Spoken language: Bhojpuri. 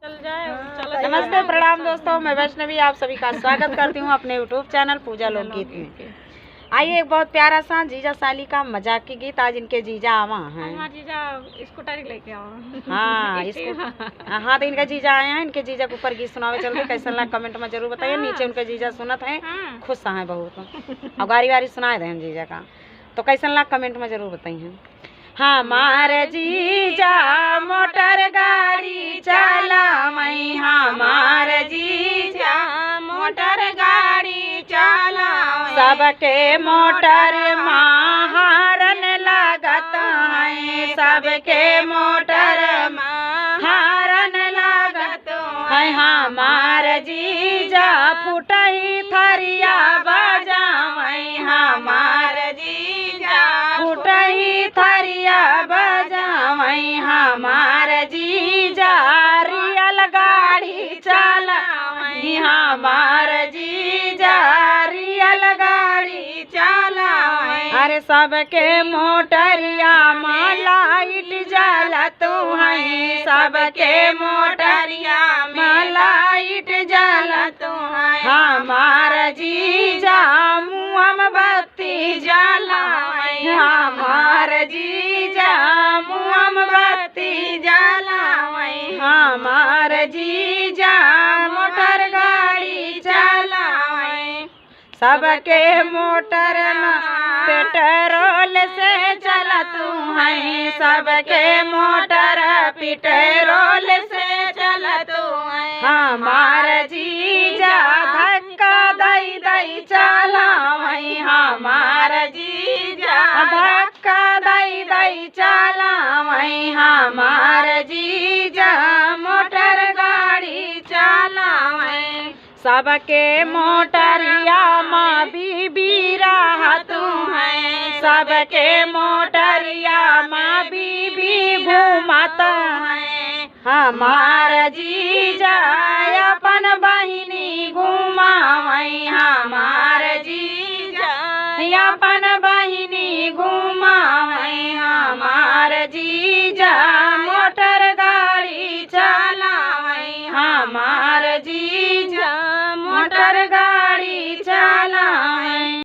नमस्ते, प्रणाम दोस्तों, मैं वैष्णवी आप सभी का स्वागत करती हूँ अपने यूट्यूब चैनल पूजा लोकगीत में। आइए, एक बहुत प्यारा सा जीजा साली का मजाक की गीत। आज इनके जीजा आवा हैं। जीजा स्कूटर लेके आओ। हाँ, हाँ, तो इनका जीजा आए हैं। इनके जीजा के ऊपर गीत सुनावे चलते कैसा लगा कमेंट में जरूर बताइए। नीचे उनके जीजा सुनत हैं, खुश हैं बहुत। और गारी वारी सुनाए दें जीजा का, तो कैसा लगा कमेंट में जरूर बताइए। हमारे जीजा मोटर गाड़ी चलावई, हमारे जीजा मोटर गाड़ी चलावई, सबके मोटर महारन लागत है, सबके मोटर महारन लागत है। हमारे जीजा फुटई थरिया बजावई, हमारे जीजा फुटई थरिया बजावई, हमारे जीजा रियल गाड़ी चलावई, हमारे जीजा रियल गाड़ी चलावई। अरे सबके मोटरिया में लाइट जलत है, सबके मोटरिया में लाइट जलत है। हमारा जीजा मुँह बत्ती जलावई, हमारा जीजा मुँह बत्ती जलावई, हमारा जीजा मोटर गाड़ी चलावई। सबके मोटर पेट्रोल से चलत है, सबके मोटर पेट्रोल से चलत है। हमारा जीजा धक्का दई दई चलावई, हमारा जीजा धक्का दई दई चलावई, हमारा जीजा मोटर गाड़ी चलावई। सबके मोटरिया माँ बीबी रहत है, सबके मोटरिया माँ बीबी घूमत है। हमारा जीजा अपन